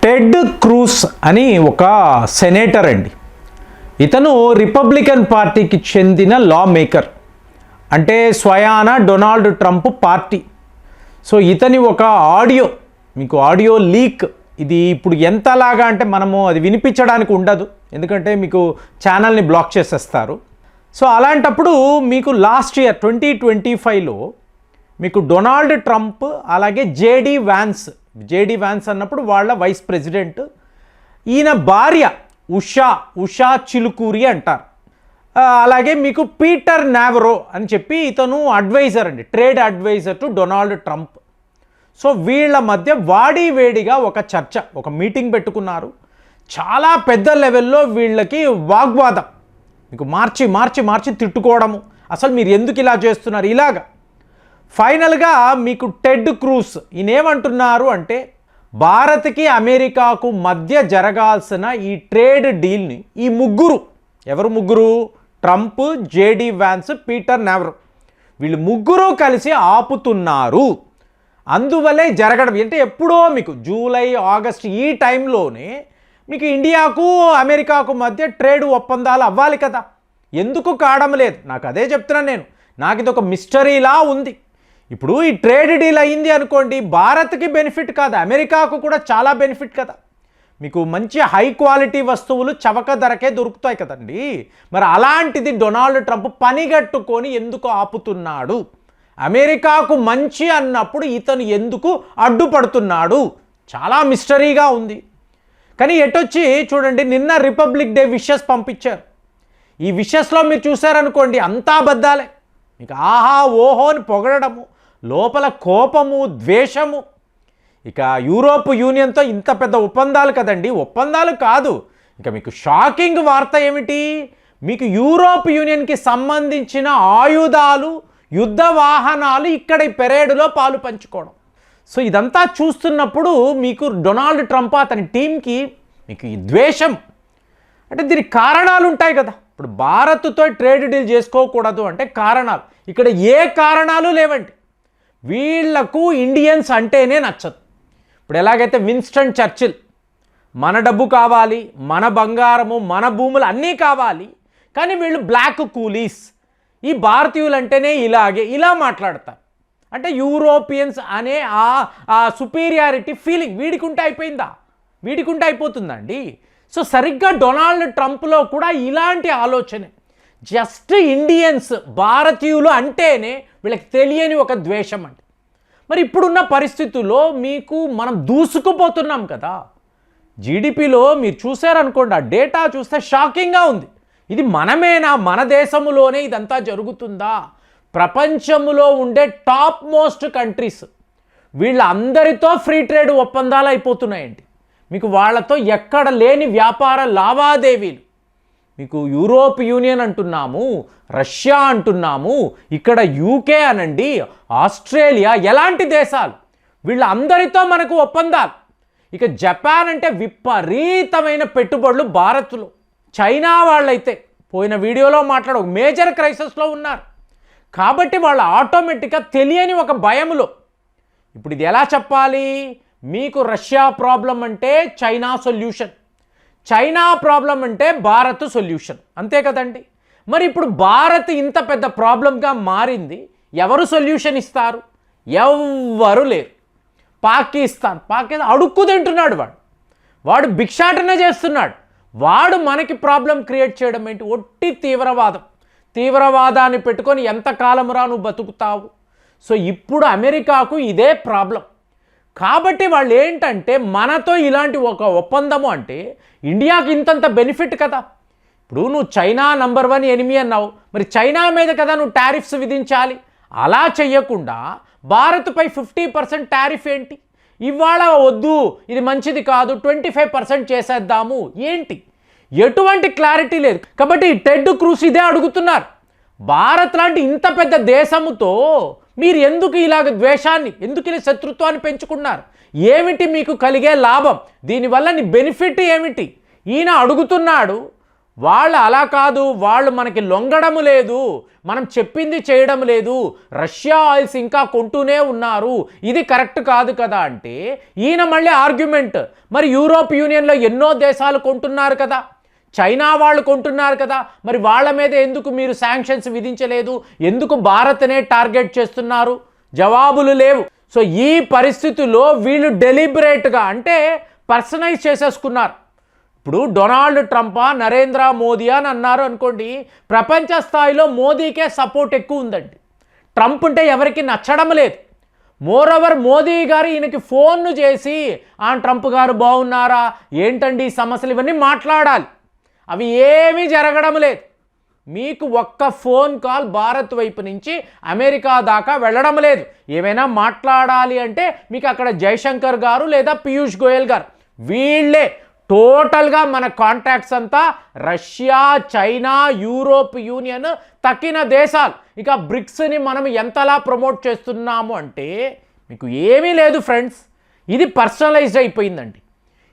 Ted క్రూస్ అని ఒక senator అండి. ఇతను రిపబ్లికన్ పార్టీకి చెందిన లా మేకర్, అంటే స్వయాన డొనాల్డ్ ట్రంప్ పార్టీ. సో ఇతని ఒక ఆడియో, మీకు ఆడియో లీక్, ఇది ఇప్పుడు ఎంతలాగా అంటే మనము అది వినిపించడానికి ఉండదు, ఎందుకంటే మీకు ఛానల్ని బ్లాక్ చేసేస్తారు. సో అలాంటప్పుడు మీకు లాస్ట్ ఇయర్ 2025లో మీకు డొనాల్డ్ ట్రంప్ అలాగే జేడీ వ్యాన్స్ అన్నప్పుడు వాళ్ళ వైస్ ప్రెసిడెంట్, ఈయన భార్య ఉషా చిలుకూరి అంటారు. అలాగే మీకు పీటర్ నావరో అని చెప్పి ఇతను అడ్వైజర్ అండి, trade advisor to Donald Trump. So వీళ్ళ మధ్య వేడిగా ఒక చర్చ, ఒక మీటింగ్ పెట్టుకున్నారు. చాలా పెద్ద లెవెల్లో వీళ్ళకి వాగ్వాదం, మీకు మార్చి తిట్టుకోవడము, అసలు మీరు ఎందుకు ఇలా చేస్తున్నారు ఇలాగా. ఫైనల్గా మీకు టెడ్ క్రూస్ ఈయనేమంటున్నారు అంటే, భారత్కి అమెరికాకు మధ్య జరగాల్సిన ఈ ట్రేడ్ డీల్ని ఈ ఎవరు ముగ్గురు, ట్రంప్, జేడీ వ్యాన్స్, పీటర్ నావరో, వీళ్ళు ముగ్గురు కలిసి ఆపుతున్నారు. అందువల్లే జరగడం అంటే ఎప్పుడో మీకు జూలై ఆగస్ట్ ఈ టైంలోనే మీకు ఇండియాకు అమెరికాకు మధ్య ట్రేడ్ ఒప్పందాలు అవ్వాలి కదా, ఎందుకు కావడం లేదు? నాకు అదే చెప్తున్నాను నేను, నాకు ఇది ఒక మిస్టరీలా ఉంది. ఇప్పుడు ఈ ట్రేడ్ డీల్ అయింది అనుకోండి, భారత్కి బెనిఫిట్ కాదు, అమెరికాకు కూడా చాలా బెనిఫిట్ కదా. మీకు మంచి హై క్వాలిటీ వస్తువులు చవక ధరకే దొరుకుతాయి కదండి. మరి అలాంటిది డొనాల్డ్ ట్రంప్ పనిగట్టుకొని ఎందుకు ఆపుతున్నాడు? అమెరికాకు మంచి అన్నప్పుడు ఇతను ఎందుకు అడ్డుపడుతున్నాడు? చాలా మిస్టరీగా ఉంది. కానీ ఎటొచ్చి చూడండి, నిన్న రిపబ్లిక్ డే విషెస్ పంపించారు. ఈ విషెస్లో మీరు చూసారనుకోండి, అంతా అబద్ధాలే. మీకు ఆహా ఓహో అని పొగడము, లోపల కోపము, ద్వేషము. ఇక యూరోప్ యూనియన్తో ఇంత పెద్ద ఒప్పందాలు కదండి, ఒప్పందాలు కాదు. ఇక మీకు షాకింగ్ వార్త ఏమిటి? మీకు యూరోప్ యూనియన్కి సంబంధించిన ఆయుధాలు, యుద్ధ వాహనాలు ఇక్కడ ఈ పెరేడులో పాలు పంచుకోవడం. సో ఇదంతా చూస్తున్నప్పుడు మీకు డొనాల్డ్ ట్రంప్ అతని టీంకి మీకు ఈ ద్వేషం, అంటే దీనికి కారణాలు ఉంటాయి కదా. ఇప్పుడు భారత్తో ట్రేడ్ డీల్ చేసుకోకూడదు అంటే కారణాలు, ఇక్కడ ఏ కారణాలు లేవండి. వీళ్లకు ఇండియన్స్ అంటేనే నచ్చదు. ఇప్పుడు ఎలాగైతే విన్స్టన్ చర్చిల్, మన డబ్బు కావాలి, మన బంగారము, మన భూములు అన్నీ కావాలి, కానీ వీళ్ళు బ్లాక్ కూలీస్, ఈ భారతీయులు అంటేనే ఇలా మాట్లాడతారు. అంటే యూరోపియన్స్ అనే ఆ సుపీరియారిటీ ఫీలింగ్ వీడికుంటే అయిపోయిందా? వీడికుంటే అయిపోతుందండి. సో సరిగ్గా డొనాల్డ్ ట్రంప్లో కూడా ఇలాంటి ఆలోచనే. జస్ట్ ఇండియన్స్, భారతీయులు అంటేనే వీళ్ళకి తెలియని ఒక ద్వేషం అండి. మరి ఇప్పుడున్న పరిస్థితుల్లో మీకు మనం దూసుకుపోతున్నాం కదా. జీడిపిలో మీరు చూసారనుకోండి, ఆ డేటా చూస్తే షాకింగ్గా ఉంది. ఇది మనమేనా? మన దేశంలోనే ఇదంతా జరుగుతుందా? ప్రపంచంలో ఉండే టాప్ మోస్ట్ కంట్రీస్ వీళ్ళందరితో ఫ్రీ ట్రేడ్ ఒప్పందాలు అయిపోతున్నాయండి. మీకు వాళ్ళతో ఎక్కడ లేని వ్యాపార లావాదేవీలు. మీకు యూరోప్ యూనియన్ అంటున్నాము, రష్యా అంటున్నాము, ఇక్కడ యూకే అనండి, ఆస్ట్రేలియా, ఎలాంటి దేశాలు, వీళ్ళందరితో మనకు ఒప్పందాలు. ఇక జపాన్ అంటే విపరీతమైన పెట్టుబడులు భారత్లో. చైనా వాళ్ళైతే పోయిన వీడియోలో మాట్లాడ ఒక మేజర్ క్రైసిస్లో ఉన్నారు. కాబట్టి వాళ్ళు ఆటోమేటిక్గా తెలియని ఒక భయంలో. ఇప్పుడు ఇది ఎలా చెప్పాలి? మీకు రష్యా ప్రాబ్లం అంటే చైనా సొల్యూషన్, చైనా ప్రాబ్లం అంటే భారత్ సొల్యూషన్, అంతే కదండి. మరి ఇప్పుడు భారత్ ఇంత పెద్ద ప్రాబ్లంగా మారింది, ఎవరు సొల్యూషన్ ఇస్తారు? ఎవ్వరు లేరు. పాకిస్తాన్ అడుక్కు తింటున్నాడు, వాడు భిక్షాటన చేస్తున్నాడు. వాడు మనకి ప్రాబ్లం క్రియేట్ చేయడం ఏంటి? ఒట్టి తీవ్రవాదాన్ని పెట్టుకొని ఎంతకాలం రా నువ్వు బతుకుతావు? సో ఇప్పుడు అమెరికాకు ఇదే ప్రాబ్లం. కాబట్టి వాళ్ళు ఏంటంటే మనతో ఇలాంటి ఒక ఒప్పందము అంటే ఇండియాకి ఇంతంత బెనిఫిట్ కదా. ఇప్పుడు నువ్వు చైనా నంబర్ 1 ఎనిమి అన్నావు, మరి చైనా మీద కదా నువ్వు టారిఫ్స్ విధించాలి. అలా చెయ్యకుండా భారత్పై 50% టారిఫ్ ఏంటి? ఇవాళ వద్దు, ఇది మంచిది కాదు, 25% చేసేద్దాము ఏంటి? ఎటువంటి క్లారిటీ లేదు. కాబట్టి టెడ్ క్రూస్ ఇదే అడుగుతున్నారు, భారత్ లాంటి ఇంత పెద్ద దేశముతో మీరు ఎందుకు ఇలాగ ద్వేషాన్ని, ఎందుకు ఇలా శత్రుత్వాన్ని పెంచుకున్నారు? ఏమిటి మీకు కలిగే లాభం? దీనివల్ల నీ బెనిఫిట్ ఏమిటి? ఈయన అడుగుతున్నాడు, వాళ్ళు అలా కాదు, వాళ్ళు మనకి లొంగడం లేదు, మనం చెప్పింది చేయడం లేదు, రష్యా ఆయిల్స్ ఇంకా కొంటూనే ఉన్నారు, ఇది కరెక్ట్ కాదు కదా అంటే ఈయన మళ్ళీ ఆర్గ్యుమెంట్, మరి యూరోప్ యూనియన్లో ఎన్నో దేశాలు కొంటున్నారు కదా, చైనా వాళ్ళు కొంటున్నారు కదా, మరి వాళ్ళ మీద ఎందుకు మీరు శాంక్షన్స్ విధించలేదు, ఎందుకు భారత్నే టార్గెట్ చేస్తున్నారు? జవాబులు లేవు. సో ఈ పరిస్థితుల్లో వీళ్ళు డెలిబరేట్గా అంటే పర్సనైజ్ చేసేసుకున్నారు. ఇప్పుడు డొనాల్డ్ ట్రంపా నరేంద్ర మోదీ అని అన్నారు అనుకోండి, ప్రపంచ స్థాయిలో మోదీకే సపోర్ట్ ఎక్కువ ఉందండి. ట్రంప్ అంటే ఎవరికి నచ్చడం లేదు. మోరోవర్ మోదీ గారు ఈయనకి ఫోన్ను చేసి ట్రంప్ గారు బాగున్నారా, ఏంటండి ఈ సమస్యలు, ఇవన్నీ మాట్లాడాలి. అవి ఏమీ జరగడం లేదు. మీకు ఒక్క ఫోన్ కాల్ భారత్ వైపు నుంచి అమెరికా దాకా వెళ్ళడం లేదు. ఏమైనా మాట్లాడాలి అంటే మీకు అక్కడ జైశంకర్ గారు లేదా పీయూష్ గోయల్ గారు, వీళ్ళే టోటల్గా మన కాంటాక్ట్స్ అంతా రష్యా, చైనా, యూరోప్ యూనియన్, తక్కిన దేశాలు. ఇక బ్రిక్స్ని మనం ఎంతలా ప్రమోట్ చేస్తున్నాము అంటే మీకు ఏమీ లేదు ఫ్రెండ్స్. ఇది పర్సనలైజ్డ్ అయిపోయిందండి.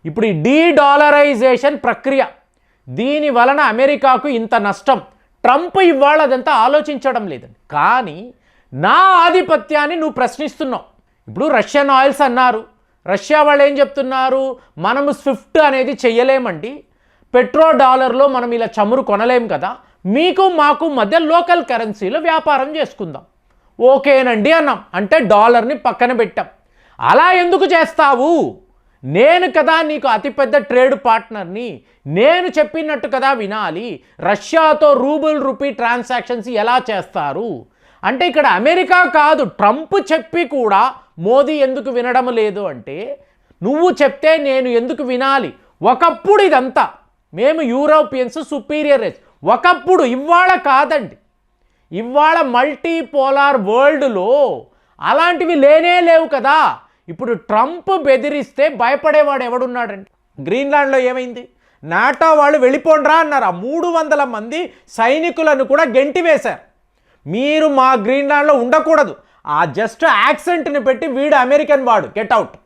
ఇప్పుడు ఈ డీడాలరైజేషన్ ప్రక్రియ, దీని వలన అమెరికాకు ఇంత నష్టం. ట్రంప్ ఇవాళ అదంతా ఆలోచించడం లేదండి. కానీ నా ఆధిపత్యాన్ని నువ్వు ప్రశ్నిస్తున్నావు. ఇప్పుడు రష్యన్ ఆయిల్స్ అన్నారు, రష్యా వాళ్ళు ఏం చెప్తున్నారు, మనము స్విఫ్ట్ అనేది చెయ్యలేమండి, పెట్రో డాలర్లో మనం ఇలా చమురు కొనలేం కదా, మీకు మాకు మధ్య లోకల్ కరెన్సీలో వ్యాపారం చేసుకుందాం. ఓకేనండి అన్నాం, అంటే డాలర్ని పక్కన పెట్టాం. అలా ఎందుకు చేస్తావు? నేను కదా నీకు అతిపెద్ద ట్రేడ్ పార్ట్నర్ని, నేను చెప్పినట్టు కదా వినాలి. రష్యాతో రూబుల్ రూపీ ట్రాన్సాక్షన్స్ ఎలా చేస్తారు అంటే ఇక్కడ అమెరికా కాదు, ట్రంప్ చెప్పి కూడా మోదీ ఎందుకు వినడం లేదు అంటే, నువ్వు చెప్తే నేను ఎందుకు వినాలి? ఒకప్పుడు ఇదంతా మేము యూరోపియన్స్ సుపీరియర్ రేస్, ఒకప్పుడు, ఇవాళ కాదండి. ఇవాళ మల్టీపోలార్ వరల్డ్లో అలాంటివి లేనే లేవు కదా. ఇప్పుడు ట్రంప్ బెదిరిస్తే భయపడేవాడు ఎవడున్నాడండి? గ్రీన్లాండ్లో ఏమైంది? నాటో వాళ్ళు వెళ్ళిపోండ్రా అన్నారు. ఆ 300 మంది సైనికులను కూడా గెంటివేశారు. మీరు మా గ్రీన్లాండ్లో ఉండకూడదు, ఆ జస్ట్ యాక్సెంట్ని పెట్టి వీడు అమెరికన్ వాడు, గెట్ అవుట్.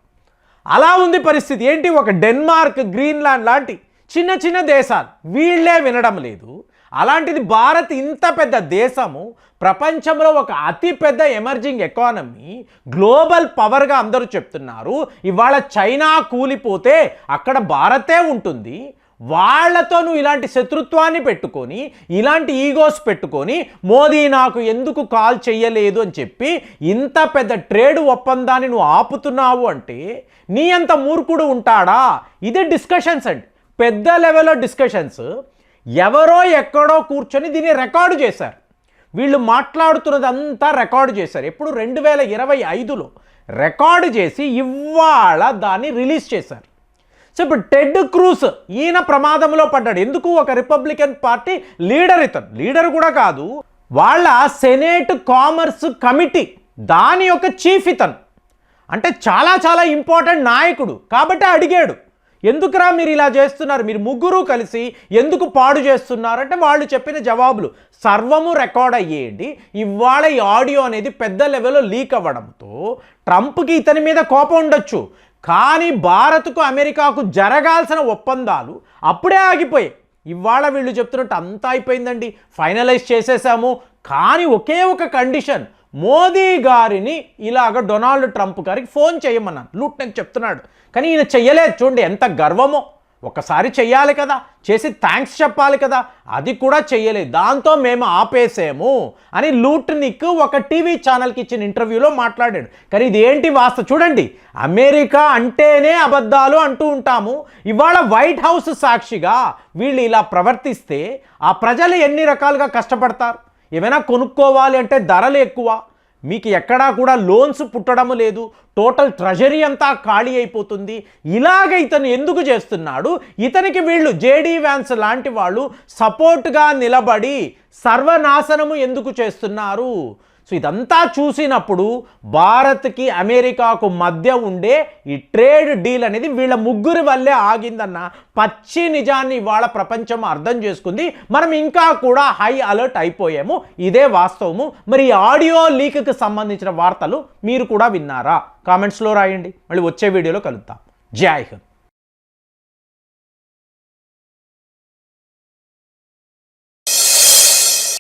అలా ఉంది పరిస్థితి. ఏంటి, ఒక డెన్మార్క్, గ్రీన్లాండ్ లాంటి చిన్న చిన్న దేశాలు వీళ్ళే వినడం లేదు. అలాంటిది భారత్ ఇంత పెద్ద దేశము, ప్రపంచంలో ఒక అతిపెద్ద ఎమర్జింగ్ ఎకానమీ, గ్లోబల్ పవర్గా అందరూ చెప్తున్నారు. ఇవాళ చైనా కూలిపోతే అక్కడ భారతే ఉంటుంది. వాళ్లతో నువ్వు ఇలాంటి శత్రుత్వాన్ని పెట్టుకొని, ఇలాంటి ఈగోస్ పెట్టుకొని, మోదీ నాకు ఎందుకు కాల్ చెయ్యలేదు అని చెప్పి ఇంత పెద్ద ట్రేడ్ ఒప్పందాన్ని నువ్వు ఆపుతున్నావు అంటే నీ అంత మూర్ఖుడు ఉంటాడా? ఇదే డిస్కషన్స్ అండి, పెద్ద లెవెల్లో డిస్కషన్స్. ఎవరో ఎక్కడో కూర్చొని దీన్ని రికార్డు చేశారు. వీళ్ళు మాట్లాడుతున్నదంతా రికార్డు చేశారు. ఎప్పుడు 2025లో రికార్డు చేసి ఇవాళ దాన్ని రిలీజ్ చేశారు. సో ఇప్పుడు టెడ్ క్రూస్ ఈయన ప్రమాదంలో పడ్డాడు. ఎందుకు? ఒక రిపబ్లికన్ పార్టీ లీడర్, ఇతను లీడర్ కూడా కాదు, వాళ్ళ సెనేట్ కామర్స్ కమిటీ దాని యొక్క చీఫ్ ఇతను, అంటే చాలా చాలా ఇంపార్టెంట్ నాయకుడు. కాబట్టి అడిగాడు, ఎందుకురా మీరు ఇలా చేస్తున్నారు, మీరు ముగ్గురు కలిసి ఎందుకు పాడు చేస్తున్నారు అంటే వాళ్ళు చెప్పిన జవాబులు సర్వము రికార్డ్ అయ్యేయండి. ఇవాళ ఈ ఆడియో అనేది పెద్ద లెవెల్లో లీక్ అవ్వడంతో ట్రంప్కి ఇతని మీద కోపం ఉండొచ్చు, కానీ భారత్కు అమెరికాకు జరగాల్సిన ఒప్పందాలు అప్పుడే ఆగిపోయాయి. ఇవాళ వీళ్ళు చెప్తున్నట్టు అంతా అయిపోయిందండి, ఫైనలైజ్ చేసేసాము. కానీ ఒకే ఒక కండిషన్, మోదీ గారిని ఇలాగ డొనాల్డ్ ట్రంప్ గారికి ఫోన్ చేయమన్నాను, లూట్నెక్ చెప్తున్నాడు. కానీ ఈయన చెయ్యలేదు. చూడండి ఎంత గర్వమో, ఒకసారి చెయ్యాలి కదా, చేసి థ్యాంక్స్ చెప్పాలి కదా, అది కూడా చెయ్యలేదు. దాంతో మేము ఆపేసాము అని లూట్నిక్ ఒక టీవీ ఛానల్కి ఇచ్చిన ఇంటర్వ్యూలో మాట్లాడాడు. కానీ ఇది ఏంటి వాస్తవం చూడండి, అమెరికా అంటేనే అబద్ధాలు అంటూ ఉంటాము. ఇవాళ వైట్ హౌస్ సాక్షిగా వీళ్ళు ఇలా ప్రవర్తిస్తే ఆ ప్రజలు ఎన్ని రకాలుగా కష్టపడతారు? ఏమైనా కొనుక్కోవాలి అంటే ధరలు ఎక్కువ, మీకు ఎక్కడా కూడా లోన్స్ పుట్టడం లేదు, టోటల్ ట్రెజరీ అంతా ఖాళీ అయిపోతుంది. ఇలాగ ఇతను ఎందుకు చేస్తున్నాడు? ఇతనికి వీళ్ళు జేడీ వ్యాన్స్ లాంటి వాళ్ళు సపోర్ట్గా నిలబడి సర్వనాశనము ఎందుకు చేస్తున్నారు? సో ఇదంతా చూసినప్పుడు భారత్కి అమెరికాకు మధ్య ఉండే ఈ ట్రేడ్ డీల్ అనేది వీళ్ళ ముగ్గురి వల్లే ఆగిందన్న పచ్చి నిజాన్ని ఇవాళ ప్రపంచం అర్థం చేసుకుంది. మనం ఇంకా కూడా హై అలర్ట్ అయిపోయాము, ఇదే వాస్తవము. మరి ఈ ఆడియో లీక్కి సంబంధించిన వార్తలు మీరు కూడా విన్నారా? కామెంట్స్లో రాయండి. మళ్ళీ వచ్చే వీడియోలో కలుద్దాం. జై హింద్.